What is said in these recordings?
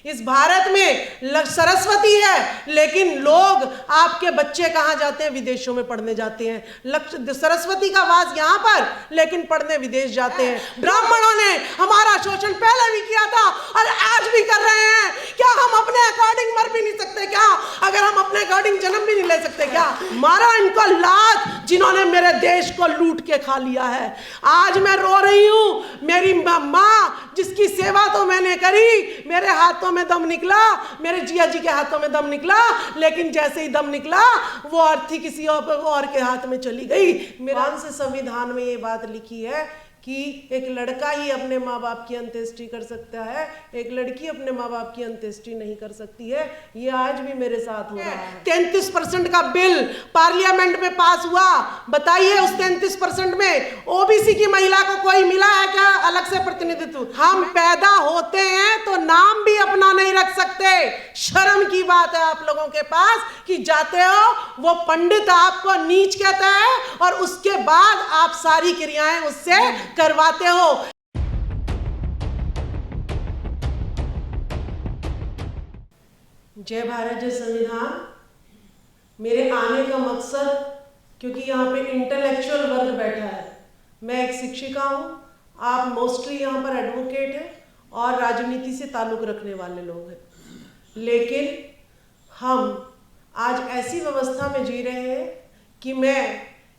इस भारत में सरस्वती है, लेकिन लोग आपके बच्चे कहाँ जाते हैं? विदेशों में पढ़ने जाते हैं। सरस्वती का वास यहाँ पर, लेकिन पढ़ने विदेश जाते हैं। ब्राह्मणों ने हमारा शोषण पहले भी किया था और आज भी कर रहे हैं। क्या हम अपने अकॉर्डिंग मर भी नहीं सकते क्या? अगर हम अपने अकॉर्डिंग जन्म भी नहीं ले सकते क्या? मारा इनको लात जिन्होंने मेरे देश को लूट के खा लिया है। आज मैं रो रही हूँ। मेरी माँ जिसकी सेवा तो मैंने करी, मेरे हाथों में दम निकला, मेरे जिया जी के हाथों में दम निकला, लेकिन जैसे ही दम निकला वो अर्थी किसी और के हाथ में चली गई। कौन से संविधान में ये बात लिखी है कि एक लड़का ही अपने माँ बाप की अंत्येष्टि कर सकता है, एक लड़की अपने माँ बाप की अंत्येष्टि नहीं कर सकती है? ये आज भी मेरे साथ हो रहा है। 33% का बिल पार्लियामेंट में पास हुआ। बताइए उस 33% में ओबीसी की महिला को कोई मिला है क्या अलग से प्रतिनिधित्व? हम पैदा होते हैं तो नाम भी अपना नहीं रख सकते। शर्म की बात है आप लोगों के पास कि जाते हो, वो पंडित आपको नीच कहता है और उसके बाद आप सारी क्रियाएं उससे करवाते हो। जय भारत, जय संविधान। मेरे आने का मकसद, क्योंकि यहाँ पे इंटेलेक्चुअल वर्ग बैठा है, मैं एक शिक्षिका हूँ, आप मोस्टली यहाँ पर एडवोकेट हैं और राजनीति से ताल्लुक़ रखने वाले लोग हैं, लेकिन हम आज ऐसी व्यवस्था में जी रहे हैं कि मैं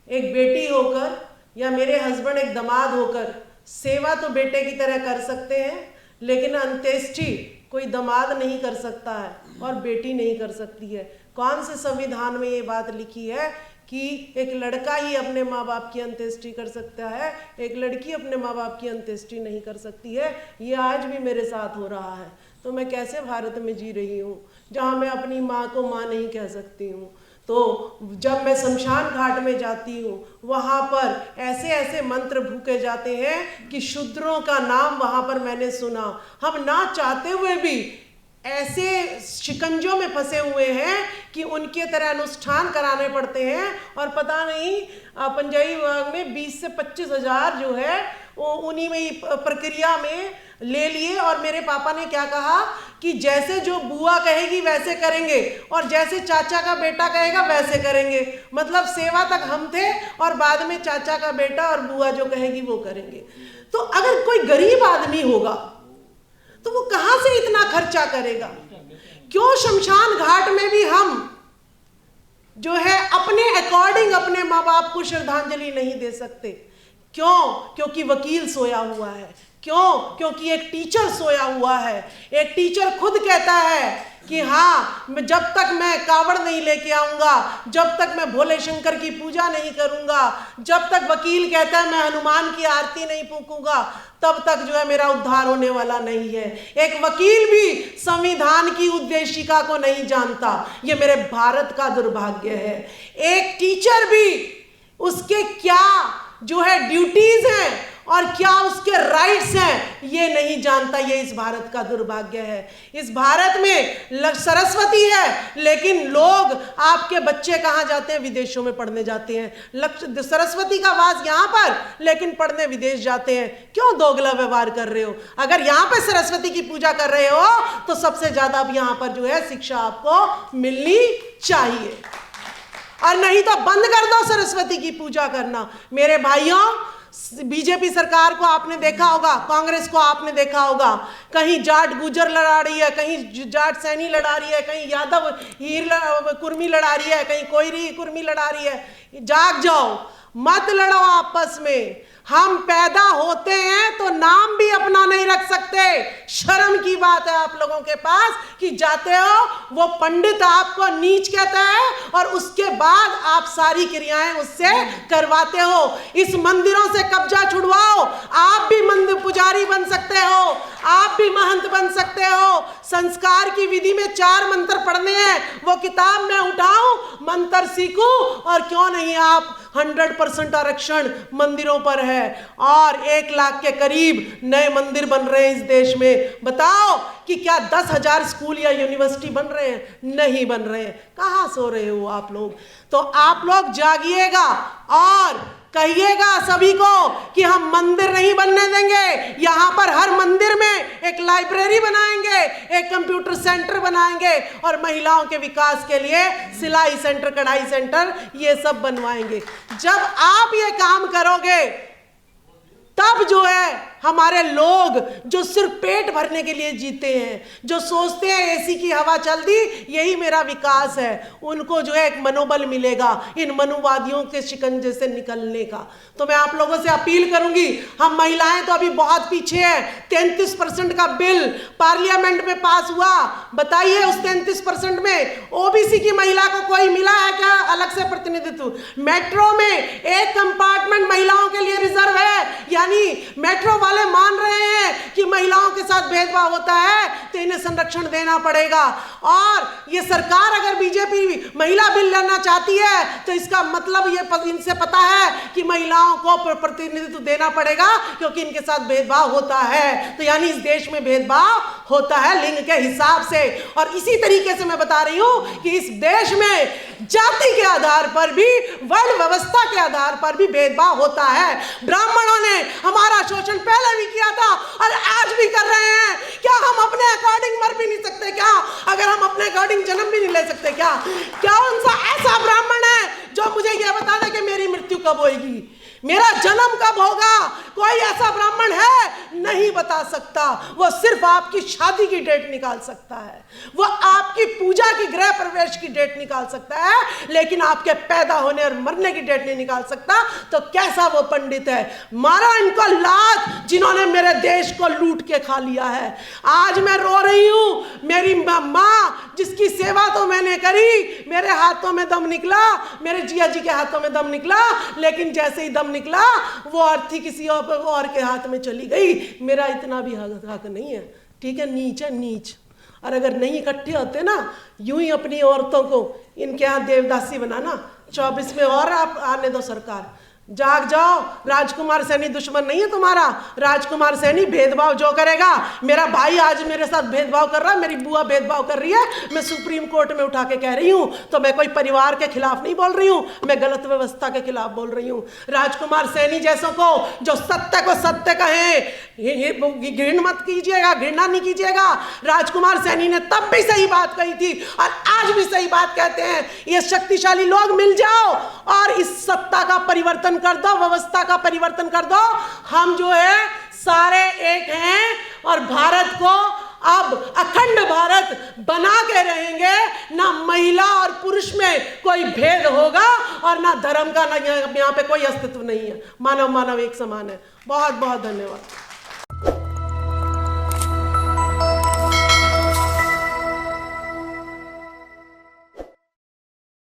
एक बेटी होकर या मेरे हस्बैंड एक दामाद होकर सेवा तो बेटे की तरह कर सकते हैं, लेकिन अंत्येष्टि कोई दामाद नहीं कर सकता है और बेटी नहीं कर सकती है। कौन से संविधान में ये बात लिखी है कि एक लड़का ही अपने माँ बाप की अंत्येष्टि कर सकता है, एक लड़की अपने माँ बाप की अंत्येष्टि नहीं कर सकती है? ये आज भी मेरे साथ हो रहा है। तो मैं कैसे भारत में जी रही हूँ जहाँ मैं अपनी माँ को माँ नहीं कह सकती हूँ? तो जब मैं शमशान घाट में जाती हूँ, वहाँ पर ऐसे ऐसे मंत्र भूखे जाते हैं कि शूद्रों का नाम वहाँ पर मैंने सुना। हम ना चाहते हुए भी ऐसे शिकंजों में फंसे हुए हैं कि उनके तरह अनुष्ठान कराने पड़ते हैं और पता नहीं पंजाबी विभाग में 20 से 25 हज़ार जो है वो उन्हीं में ही प्रक्रिया में ले लिए। और मेरे पापा ने क्या कहा कि जैसे जो बुआ कहेगी वैसे करेंगे और जैसे चाचा का बेटा कहेगा वैसे करेंगे। मतलब सेवा तक हम थे और बाद में चाचा का बेटा और बुआ जो कहेगी वो करेंगे। तो अगर कोई गरीब आदमी होगा तो वो कहाँ से इतना खर्चा करेगा? क्यों शमशान घाट में भी हम जो है अपने अकॉर्डिंग अपने माँ बाप को श्रद्धांजलि नहीं दे सकते? क्यों? क्योंकि वकील सोया हुआ है। क्यों? क्योंकि एक टीचर सोया हुआ है। एक टीचर खुद कहता है कि हाँ, जब तक मैं कावड़ नहीं लेके आऊंगा, जब तक मैं भोले शंकर की पूजा नहीं करूंगा, जब तक वकील कहता है मैं हनुमान की आरती नहीं फूकूंगा, तब तक जो है मेरा उद्धार होने वाला नहीं है। एक वकील भी संविधान की उद्देशिका को नहीं जानता। ये मेरे भारत का दुर्भाग्य है। एक टीचर भी उसके क्या जो है ड्यूटीज हैं और क्या उसके राइट्स हैं ये नहीं जानता। ये इस भारत का दुर्भाग्य है। इस भारत में सरस्वती है, लेकिन लोग आपके बच्चे कहाँ जाते हैं? विदेशों में पढ़ने जाते हैं। सरस्वती का वास यहाँ पर, लेकिन पढ़ने विदेश जाते हैं। क्यों दोगला व्यवहार कर रहे हो? अगर यहाँ पे सरस्वती की पूजा कर रहे हो तो सबसे ज्यादा अब यहाँ पर जो है शिक्षा आपको मिलनी चाहिए, और नहीं तो बंद कर दो सरस्वती की पूजा करना। मेरे भाइयों, बीजेपी सरकार को आपने देखा होगा, कांग्रेस को आपने देखा होगा, कहीं जाट गुजर लड़ा रही है, कहीं जाट सैनी लड़ा रही है, कहीं यादव हीर कुर्मी लड़ा रही है, कहीं कोयरी कुर्मी लड़ा रही है। जाग जाओ, मत लड़ो आपस में। हम पैदा होते हैं तो नाम भी अपना नहीं रख सकते। शर्म की बात है आप लोगों के पास कि जाते हो, वो पंडित आपको नीच कहता है और उसके बाद आप सारी क्रियाएं उससे करवाते हो। इस मंदिरों से कब्जा छुड़वाओ। आप भी मंदिर पुजारी बन सकते हो, आप भी महंत बन सकते हो। संस्कार की विधि में 4 मंत्र पढ़ने हैं, वो किताब मैं उठाऊं, मंत्र सीखूं, और क्यों नहीं आप 100% आरक्षण मंदिरों पर है और 1 लाख के करीब नए मंदिर बन रहे हैं इस देश में। बताओ कि क्या 10,000 स्कूल या यूनिवर्सिटी बन रहे हैं? नहीं बन रहे हैं। कहाँ सो रहे हो आप लोग? तो आप लोग जागिएगा और कहिएगा सभी को कि हम मंदिर नहीं बनने देंगे, यहाँ पर हर मंदिर में एक लाइब्रेरी बनाएंगे, एक कंप्यूटर सेंटर बनाएंगे और महिलाओं के विकास के लिए सिलाई सेंटर, कढ़ाई सेंटर, ये सब बनवाएंगे। जब आप ये काम करोगे तब जो है हमारे लोग जो सिर्फ पेट भरने के लिए जीते हैं, जो सोचते हैं एसी की हवा चल दी यही मेरा विकास है, उनको जो है एक मनोबल मिलेगा इन मनुवादियों के शिकंजे से निकलने का। तो मैं आप लोगों से अपील करूंगी, हम महिलाएं तो अभी बहुत पीछे हैं। 33% का बिल पार्लियामेंट में पास हुआ, बताइए उस 33% में ओबीसी की महिला को कोई मिला है क्या अलग से प्रतिनिधित्व? मेट्रो में एक कंपार्टमेंट महिलाओं के लिए रिजर्व है, यानी मेट्रो वाले मान रहे हैं कि महिलाओं के साथ भेदभाव होता है तो इन्हें संरक्षण देना पड़ेगा। और ये सरकार अगर बीजेपी महिला बिल लाना चाहती है तो इसका मतलब ये इनसे पता है कि महिलाओं को प्रतिनिधित्व देना पड़ेगा क्योंकि इनके साथ भेदभाव होता है। तो यानी इस देश में भेदभाव होता है लिंग के हिसाब से। और इसी तरीके से मैं बता रही हूं कि इस देश में जाति के आधार पर भी, वर्ण व्यवस्था के आधार पर भी भेदभाव होता है। ब्राह्मणों ने हमारा शोषण पहले भी किया था और आज भी कर रहे हैं। क्या हम अपने अकॉर्डिंग मर भी नहीं सकते क्या? अगर हम अपने अकॉर्डिंग जन्म भी नहीं ले सकते क्या? क्या उनसा ऐसा ब्राह्मण है जो मुझे यह बता दे कि मेरी मृत्यु कब होगी, मेरा जन्म कब होगा? कोई ऐसा ब्राह्मण है? नहीं बता सकता। वो सिर्फ आपकी शादी की डेट निकाल सकता है, वो आपकी पूजा की गृह प्रवेश की डेट निकाल सकता है, लेकिन आपके पैदा होने और मरने की डेट नहीं निकाल सकता। तो कैसा वो पंडित है? मारा इनको लात जिन्होंने मेरे देश को लूट के खा लिया है। आज मैं रो रही हूं, मेरी माँ जिसकी सेवा तो मैंने करी, मेरे हाथों में दम निकला, मेरे जिया जी के हाथों में दम निकला, लेकिन जैसे ही दम निकला वो अर्थी किसी और के हाथ में चली गई। मेरा इतना भी हक नहीं है, ठीक है? नीच है नीच। और अगर नहीं इकट्ठे होते ना, यूं ही अपनी औरतों को इनके यहाँ देवदासी बनाना, 24 में और आप आने दो सरकार। जाग जाओ, राजकुमार सैनी दुश्मन नहीं है तुम्हारा। राजकुमार सैनी भेदभाव जो करेगा, मेरा भाई आज मेरे साथ भेदभाव कर रहा है, मेरी बुआ भेदभाव कर रही है, मैं सुप्रीम कोर्ट में उठा के कह रही हूं, तो मैं कोई परिवार के खिलाफ नहीं बोल रही हूं, मैं गलत व्यवस्था के खिलाफ बोल रही हूं। राजकुमार सैनी जैसों को जो सत्य को सत्य कहें, घृण मत कीजिएगा, घृणा नहीं कीजिएगा। राजकुमार सैनी ने तब भी सही बात कही थी और आज भी सही बात कहते हैं। ये शक्तिशाली लोग मिल जाओ और इस सत्ता का परिवर्तन कर दो, व्यवस्था का परिवर्तन कर दो। हम जो है सारे एक हैं और भारत को अब अखंड भारत बना के रहेंगे। ना महिला और पुरुष में कोई भेद होगा और ना धर्म का, ना यहाँ पे कोई अस्तित्व नहीं है। मानव मानव एक समान है। बहुत बहुत धन्यवाद।